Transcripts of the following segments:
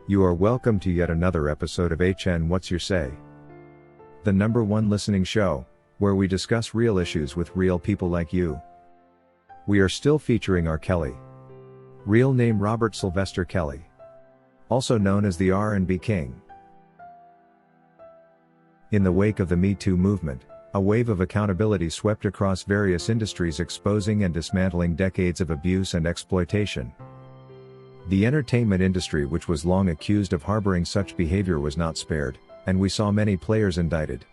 You are welcome to yet another episode of HN What's Your Say? The #1 listening show, where we discuss real issues with real people like you. We are still featuring R. Kelly. Real name Robert Sylvester Kelly. Also known as the R&B King. In the wake of the Me Too movement, a wave of accountability swept across various industries, exposing and dismantling decades of abuse and exploitation. The entertainment industry, which was long accused of harboring such behavior, was not spared, and we saw many players indicted.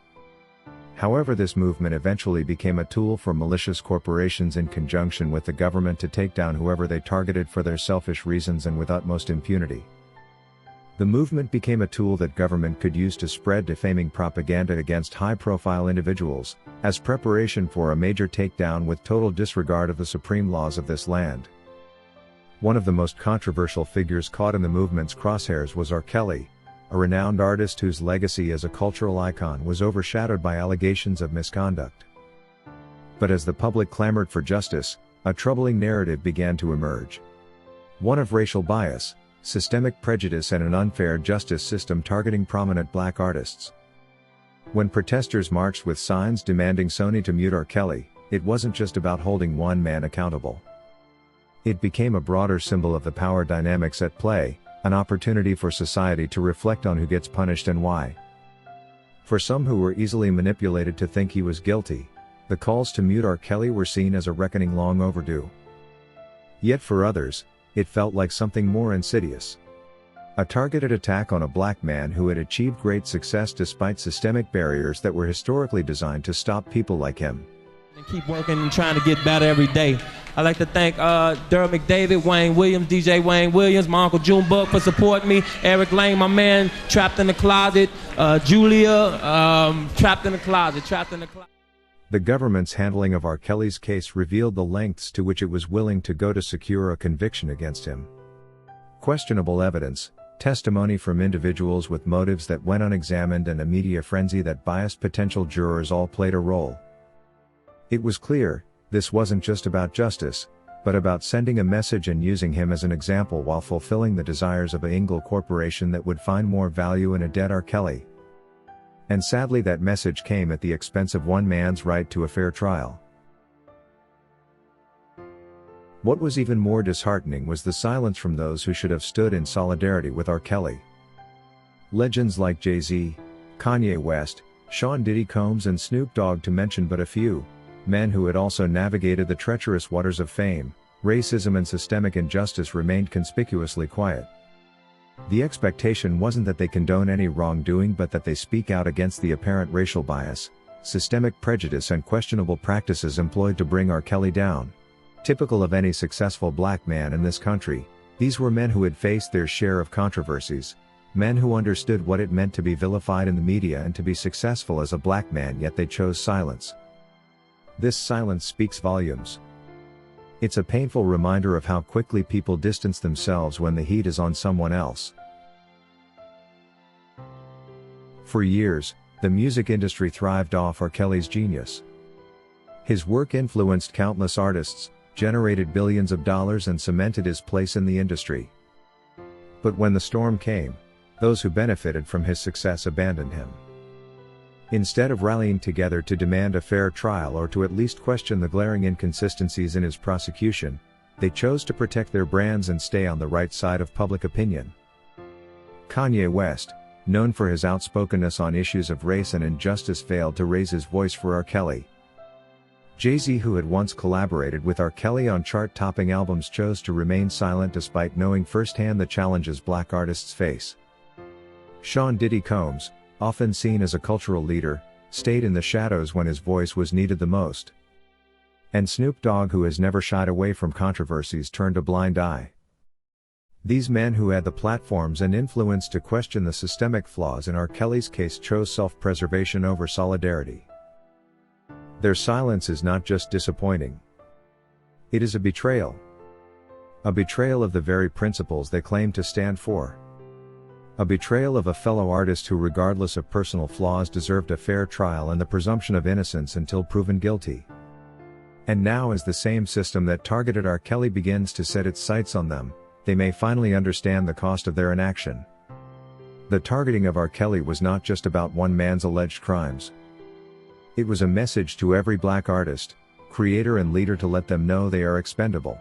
However, this movement eventually became a tool for malicious corporations in conjunction with the government to take down whoever they targeted for their selfish reasons and with utmost impunity. The movement became a tool that government could use to spread defaming propaganda against high-profile individuals, as preparation for a major takedown with total disregard of the supreme laws of this land. One of the most controversial figures caught in the movement's crosshairs was R. Kelly, a renowned artist whose legacy as a cultural icon was overshadowed by allegations of misconduct. But as the public clamored for justice, a troubling narrative began to emerge. One of racial bias, systemic prejudice, and an unfair justice system targeting prominent black artists. When protesters marched with signs demanding Sony to mute R. Kelly, it wasn't just about holding one man accountable. It became a broader symbol of the power dynamics at play, an opportunity for society to reflect on who gets punished and why. For some who were easily manipulated to think he was guilty, the calls to mute R. Kelly were seen as a reckoning long overdue. Yet for others, it felt like something more insidious. A targeted attack on a black man who had achieved great success despite systemic barriers that were historically designed to stop people like him. And keep working and trying to get better every day. I'd like to thank Durham McDavid, Wayne Williams, DJ Wayne Williams, my Uncle Junebug for supporting me, Eric Lane, my man, trapped in the closet, Julia, trapped in the closet. The government's handling of R. Kelly's case revealed the lengths to which it was willing to go to secure a conviction against him. Questionable evidence, testimony from individuals with motives that went unexamined, and a media frenzy that biased potential jurors all played a role. It was clear, this wasn't just about justice, but about sending a message and using him as an example while fulfilling the desires of a single corporation that would find more value in a dead R. Kelly. And sadly, that message came at the expense of one man's right to a fair trial. What was even more disheartening was the silence from those who should have stood in solidarity with R. Kelly. Legends like Jay-Z, Kanye West, Sean Diddy Combs, and Snoop Dogg, to mention but a few, men who had also navigated the treacherous waters of fame, racism, and systemic injustice, remained conspicuously quiet. The expectation wasn't that they condone any wrongdoing, but that they speak out against the apparent racial bias, systemic prejudice, and questionable practices employed to bring R. Kelly down. Typical of any successful black man in this country, these were men who had faced their share of controversies, men who understood what it meant to be vilified in the media and to be successful as a black man, yet they chose silence. This silence speaks volumes. It's a painful reminder of how quickly people distance themselves when the heat is on someone else. For years, the music industry thrived off R. Kelly's genius. His work influenced countless artists, generated billions of dollars, and cemented his place in the industry. But when the storm came, those who benefited from his success abandoned him. Instead of rallying together to demand a fair trial or to at least question the glaring inconsistencies in his prosecution, they chose to protect their brands and stay on the right side of public opinion. Kanye West, known for his outspokenness on issues of race and injustice, failed to raise his voice for R. Kelly. Jay-Z, who had once collaborated with R. Kelly on chart-topping albums, chose to remain silent despite knowing firsthand the challenges black artists face. Sean Diddy Combs, often seen as a cultural leader, stayed in the shadows when his voice was needed the most. And Snoop Dogg, who has never shied away from controversies, turned a blind eye. These men who had the platforms and influence to question the systemic flaws in R. Kelly's case chose self-preservation over solidarity. Their silence is not just disappointing. It is a betrayal. A betrayal of the very principles they claim to stand for. A betrayal of a fellow artist who, regardless of personal flaws, deserved a fair trial and the presumption of innocence until proven guilty. And now, as the same system that targeted R. Kelly begins to set its sights on them, they may finally understand the cost of their inaction. The targeting of R. Kelly was not just about one man's alleged crimes. It was a message to every black artist, creator and leader to let them know they are expendable.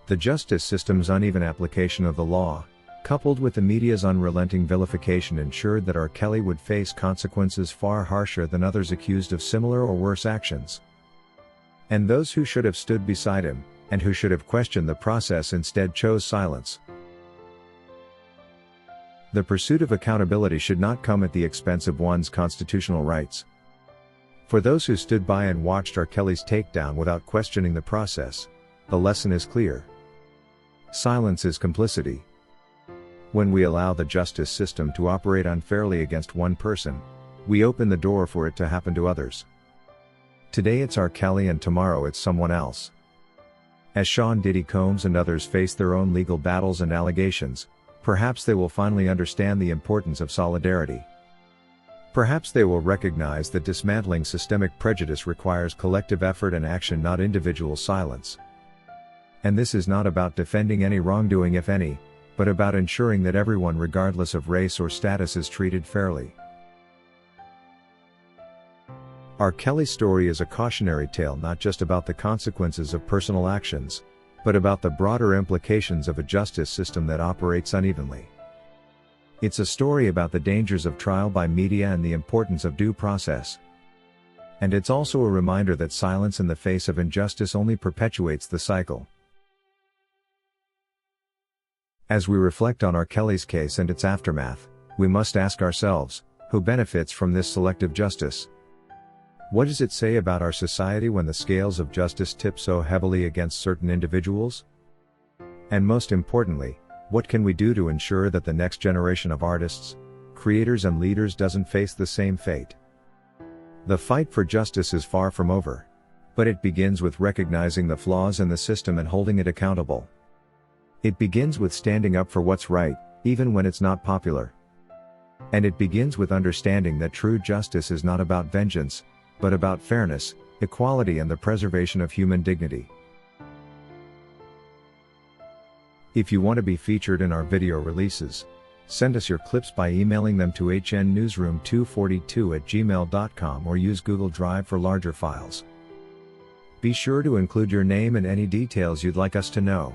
The justice system's uneven application of the law, coupled with the media's unrelenting vilification, ensured that R. Kelly would face consequences far harsher than others accused of similar or worse actions. And those who should have stood beside him, and who should have questioned the process, instead chose silence. The pursuit of accountability should not come at the expense of one's constitutional rights. For those who stood by and watched R. Kelly's takedown without questioning the process, the lesson is clear. Silence is complicity. When we allow the justice system to operate unfairly against one person, we open the door for it to happen to others. Today it's R. Kelly and tomorrow it's someone else. As Sean Diddy Combs and others face their own legal battles and allegations, perhaps they will finally understand the importance of solidarity. Perhaps they will recognize that dismantling systemic prejudice requires collective effort and action, not individual silence. And this is not about defending any wrongdoing, if any, but about ensuring that everyone, regardless of race or status, is treated fairly. R. Kelly's story is a cautionary tale not just about the consequences of personal actions, but about the broader implications of a justice system that operates unevenly. It's a story about the dangers of trial by media and the importance of due process. And it's also a reminder that silence in the face of injustice only perpetuates the cycle. As we reflect on R. Kelly's case and its aftermath, we must ask ourselves, who benefits from this selective justice? What does it say about our society when the scales of justice tip so heavily against certain individuals? And most importantly, what can we do to ensure that the next generation of artists, creators and leaders doesn't face the same fate? The fight for justice is far from over. But it begins with recognizing the flaws in the system and holding it accountable. It begins with standing up for what's right, even when it's not popular. And it begins with understanding that true justice is not about vengeance, but about fairness, equality and the preservation of human dignity. If you want to be featured in our video releases, send us your clips by emailing them to hnnewsroom242@gmail.com or use Google Drive for larger files. Be sure to include your name and any details you'd like us to know.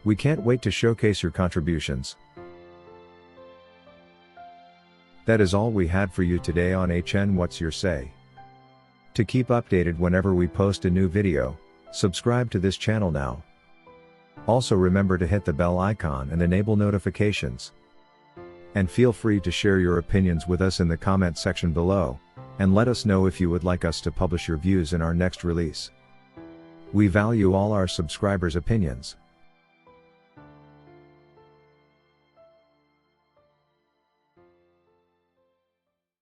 We can't wait to showcase your contributions. That is all we had for you today on HN What's Your Say? To keep updated whenever we post a new video, subscribe to this channel now. Also remember to hit the bell icon and enable notifications. And feel free to share your opinions with us in the comment section below, and let us know if you would like us to publish your views in our next release. We value all our subscribers' opinions.